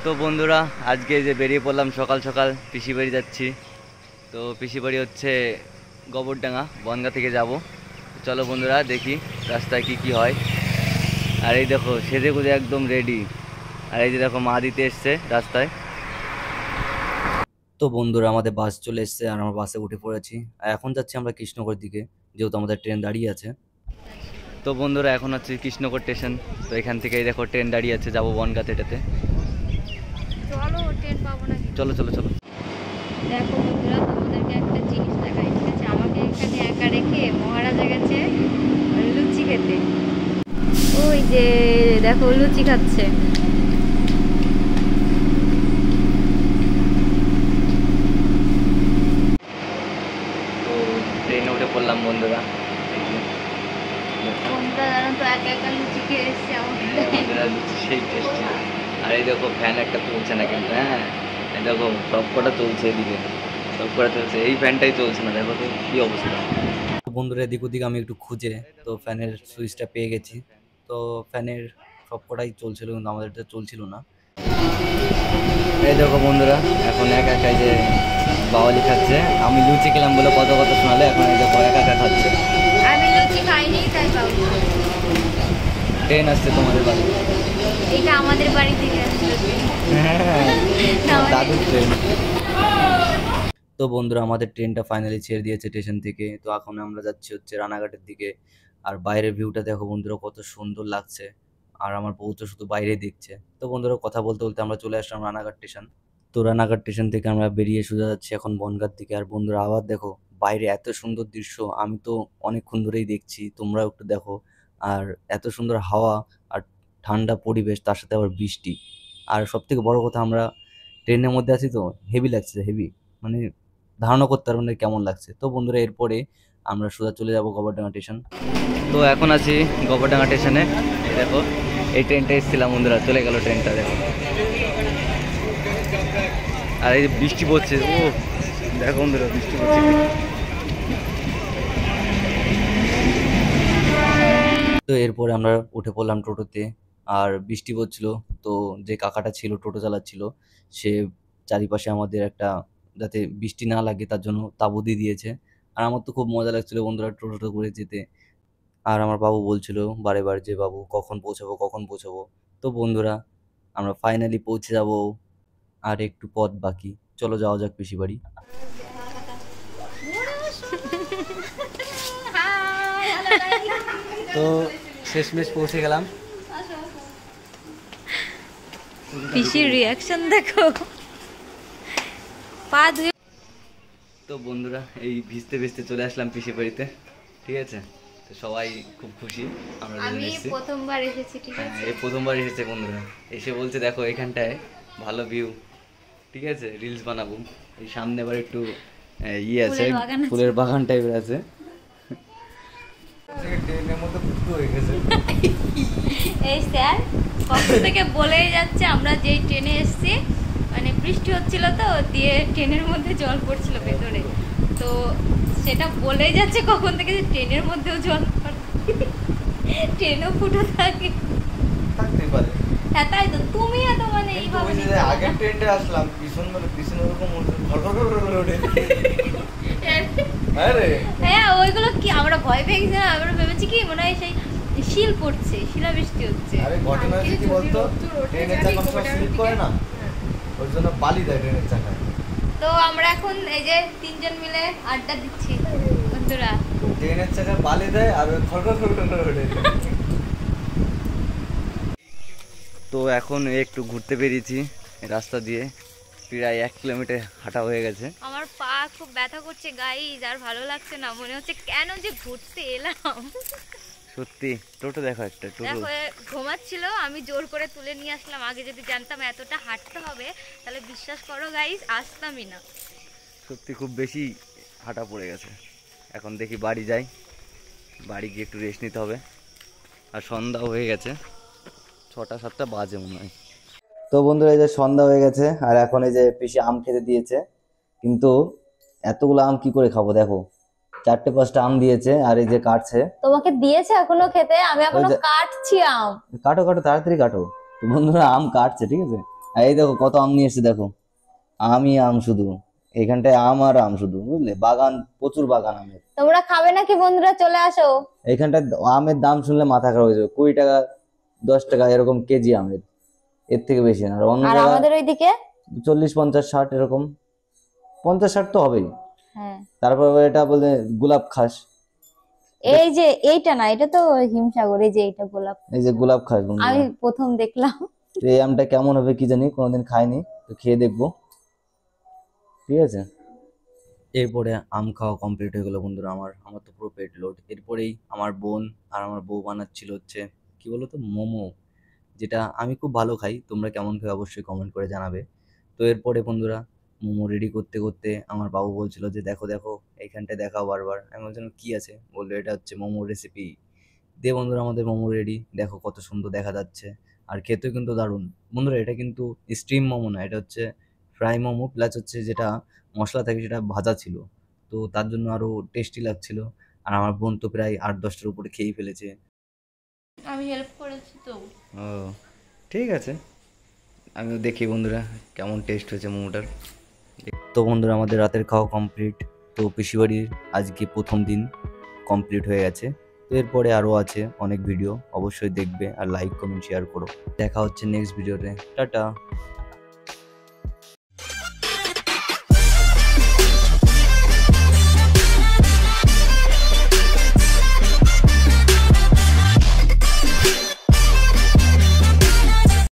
তো বন্ধুরা আজকে যে বেরিয়ে পড়লাম সকাল সকাল পিসি বাড়ি যাচ্ছি। তো পিসি বাড়ি হচ্ছে গোবরডাঙ্গা, বনগাঁ থেকে যাব। চলো বন্ধুরা দেখি রাস্তায় কি কি হয়। আর এই দেখো সেজে গুজে একদম রেডি। আর এই যে দেখো মা দিতে এসছে রাস্তায়। তো বন্ধুরা আমাদের বাস চলে এসছে আর আমরা বাসে উঠে পড়েছি। আর এখন যাচ্ছি আমরা কৃষ্ণনগর দিকে, যেহেতু আমাদের ট্রেন দাঁড়িয়ে আছে। তো বন্ধুরা এখন হচ্ছে কৃষ্ণনগর স্টেশন। তো এখান থেকে দেখো ট্রেন দাঁড়িয়ে আছে, যাবো বনগাঁ এটাতে। চলো ট্রেন পাবো না। চলো চলো চলো। দেখো বন্ধুরা তোমাদেরকে একটা জিনিস দেখাই, ঠিক আছে? আমাকে এখানে একা রেখে মহারাজা গেছে লুচি খেতে। ওই যে দেখো লুচি খাচ্ছে। তো ট্রেনে উঠে পড়লাম বন্ধুরা। তোমরা জানো তো একা একা লুচি খেয়ে এসছে বন্ধুরা লুচি সেই টেস্টি। আর এই দেখো ফ্যান একটা চলছে না কিন্তু, হ্যাঁ এই দেখো সব কটা চলছে, এদিকে সব কটা চলছে, এই ফ্যানটাই চলছে না। দেখো তো কি অবস্থা। বন্ধুরা এদিক ওদিক আমি একটু খুঁজে তো ফ্যানের সুইচটা পেয়ে গেছি। তো ফ্যানের সব কটাই চলছিল কিন্তু আমাদেরটা চলছিল না। এই দেখো বন্ধুরা এখন একা একা যে বাওয়ালি খাচ্ছে। আমি লুচি খেলাম বলে কত কথা শোনালে, এখন এই দেখো একা একা খাচ্ছে। আমি লুচি খাইনি তাই পাবো। ট্রেন আসছে তোমাদের বাড়ি? এটা আমাদের বাড়ি থেকে আসছে দাদুর ট্রেন। তো বন্ধুরা আমাদের ট্রেনটা ফাইনালি ছেড়ে দিয়েছে স্টেশন থেকে। তো এখন আমরা যাচ্ছি হচ্ছে রানাঘাটের দিকে। আর বাইরের ভিউটা দেখো বন্ধুরা কত সুন্দর লাগছে। আর আমার বউ তো শুধু বাইরে দেখছে। তো বন্ধুরা কথা বলতে বলতে আমরা চলে আসলাম রানাঘাট স্টেশন। তো রানাঘাট স্টেশন থেকে আমরা বেরিয়ে সোজা যাচ্ছি এখন বনগাঁর দিকে। আর বন্ধুরা আবার দেখো বাইরে এত সুন্দর দৃশ্য, আমি তো অনেকক্ষণ ধরেই দেখছি, তোমরাও একটু দেখো। আর এত সুন্দর হাওয়া আর ঠান্ডা পরিবেশ, তার সাথে আবার বৃষ্টি। আর সব থেকে বড় কথা, আমরা ট্রেনের মধ্যে আছি তো হেভি লাগছে, হেভি মানে ধারণা করতে পারবেন না কেমন লাগছে। তো বন্ধুরা এরপরে আমরা সোজা চলে যাব গোবরডাঙ্গা স্টেশন। তো এখন আছি গোবরডাঙ্গা স্টেশনে। এই দেখো এই ট্রেনটা এসেছিলাম বন্ধুরা, চলে গেল ট্রেনটা দেখো। আর এই যে বৃষ্টি পড়ছে, ও দেখো বন্ধুরা বৃষ্টি পড়ছে। তো এরপরে আমরা উঠে পড়লাম টোটোতে। আর বৃষ্টি পড়ছিল। তো যে কাকাটা ছিল টোটো চালাচ্ছিল, সে চারিপাশে আমাদের একটা যাতে বৃষ্টি না লাগে তার জন্য তাঁবু দিয়ে দিয়েছে। আর আমার তো খুব মজা লাগছিল বন্ধুরা টোটো করে যেতে। আর আমার বাবু বলছিল বারে বার যে বাবু কখন পৌঁছাবো কখন পৌঁছাবো। তো বন্ধুরা আমরা ফাইনালি পৌঁছে যাব। আর একটু পথ বাকি, চলো যাওয়া যাক পিসি বাড়ি। তো শেষমেশ পৌঁছে গেলাম। পিসির রিয়াকশন দেখো, পা ধুয়ে। তো বন্ধুরা এই ভিজতে ভিজতে চলে আসলাম পিসি বাড়িতে, ঠিক আছে? তো সবাই খুব খুশি। আমরা আমি প্রথমবার এসেছি, ঠিক আছে? এই প্রথমবার এসেছে বন্ধুরা, এসে বলছে দেখো এখানটায় ভালো ভিউ, ঠিক আছে রিলস বানাবো। এই সামনে আবার একটু ইয়ে আছে, ফুলের বাগান টাইপের আছে। এই স্যার কখন থেকে বলেই যাচ্ছে আমরা যেই ট্রেনে এসেছি, মানে বৃষ্টি হচ্ছিল তো, দিয়ে ট্রেনের মধ্যে জল পড়ছিল ভেতরে। তো সেটা বলেই যাচ্ছে কখন থেকে যে ট্রেনের মধ্যেও জল পড়ে, ট্রেনও ফুটো থাকে। হ্যাঁ তাই তো, তুমি এত মানে এইভাবে আগের ট্রেনটা আসলাম পিছন মানে পিছন ওরকম ওঠে। হ্যাঁ ওইগুলো কি আমরা ভয় পেয়ে গেছি না, আমরা ভেবেছি কি মনে হয় সেই শিল পড়ছে, শিলাবৃষ্টি হচ্ছে। আরে ঘটনা হচ্ছে কি বলতো, ট্রেনের চাকা সব স্লিপ করে না, ওর জন্য বালি দেয় ট্রেনের চাকায়। তো আমরা এখন এই যে তিনজন মিলে আড্ডা দিচ্ছি বন্ধুরা। ট্রেনের চাকায় বালি দেয় আর খড়খড় ওঠে। তো এখন একটু ঘুরতে বেরিয়েছি রাস্তা দিয়ে, প্রায় 1 কিলোমিটার হাঁটা হয়ে গেছে। আমার পা খুব ব্যথা করছে গাইস, আর ভালো লাগছে না, মনে হচ্ছে কেন যে ঘুরতে এলাম। সত্যি টোটো দেখো, একটা টোটো দেখো ঘুমাচ্ছিল, আমি জোর করে তুলে নিয়ে আসলাম। আগে যদি জানতাম এতটা হাঁটতে হবে তাহলে বিশ্বাস করো গাইস আসতামই না। সত্যি খুব বেশি হাঁটা পড়ে গেছে। এখন দেখি বাড়ি যাই, বাড়ি গিয়ে একটু রেস্ট নিতে হবে। আর সন্ধ্যাও হয়ে গেছে, 6টা-7টা বাজে মনে হয়। তো বন্ধুরা এই যে সন্ধ্যা হয়ে গেছে আর এখন এই যে পিসি আম খেতে দিয়েছে। কিন্তু এতগুলো আম কি করে খাবো, দেখো 4টে-5টা আম দিয়েছে আর এই যে কাটছে। তোমাকে দিয়েছে এখনো খেতে? আমি এখনো কাটছি আম। কাটো কাটো তাড়াতাড়ি কাটো। তো বন্ধুরা আম কাটছে, ঠিক আছে? আর এই দেখো কত আম নিয়ে এসেছে দেখো, আমই আম শুধু, এখানটায় আম আর আম শুধু, বুঝলে, বাগান, প্রচুর বাগান আমের। তোমরা খাবে নাকি বন্ধুরা? চলে আসো। এইখানটায় আমের দাম শুনলে মাথা খারাপ হয়ে যাবে, 20 টাকা 10 টাকা এরকম কেজি আমের, এর থেকে বেশি না। আর অন্য আর জায়গায় আমাদের ওইদিকে 40 50 60 এরকম, 50 60 তো হবেই। হ্যাঁ, তারপর আবার এটা বলে গোলাপ খাস, এই যে এইটা না, এটা তো হিমসাগর, এই যে এইটা গোলাপ। এই যে গোলাপ খাস আমি বন্ধুরা। প্রথম দেখলাম। তো এই আমটা কেমন হবে কি জানি, কোনোদিন খাইনি, তো খেয়ে দেখবো, ঠিক আছে। এরপরে আম খাওয়া কমপ্লিট হয়ে গেলো বন্ধুরা, আমার আমার তো পুরো পেট লোড। এরপরেই আমার বোন আর আমার বউ বানাচ্ছিল হচ্ছে কি বলতো, মোমো, যেটা আমি খুব ভালো খাই, তোমরা কেমন খাই অবশ্যই কমেন্ট করে জানাবে। তো এরপরে বন্ধুরা মোমো রেডি করতে করতে আমার বাবু বলছিল যে দেখো দেখো এইখানটায় দেখাও বারবার। আমি বলছিলাম কি আছে, বললো এটা হচ্ছে মোমো রেসিপি। দিয়ে বন্ধুরা আমাদের মোমো রেডি, দেখো কত সুন্দর দেখা যাচ্ছে, আর খেতেও কিন্তু দারুণ। বন্ধুরা এটা কিন্তু স্টিম মোমো না, এটা হচ্ছে ফ্রাই মোমো, প্লাস হচ্ছে যেটা মশলা থাকে সেটা ভাজা ছিল, তো তার জন্য আরো টেস্টি লাগছিল। আর আমার বোন তো প্রায় 8 10টার উপরে খেয়েই ফেলেছে। আমি হেল্প করেছি তো। ও ঠিক আছে, আমিও দেখি বন্ধুরা কেমন টেস্ট হয়েছে মোমোটার। তো বন্ধুরা আমাদের রাতের খাওয়া কমপ্লিট, তো পিসিবাড়ির আজকে প্রথম দিন কমপ্লিট হয়ে গেছে। তো এরপরে আরও আছে অনেক ভিডিও, অবশ্যই দেখবে আর লাইক কমেন্ট শেয়ার করো। দেখা হচ্ছে নেক্সট ভিডিওতে, টাটা।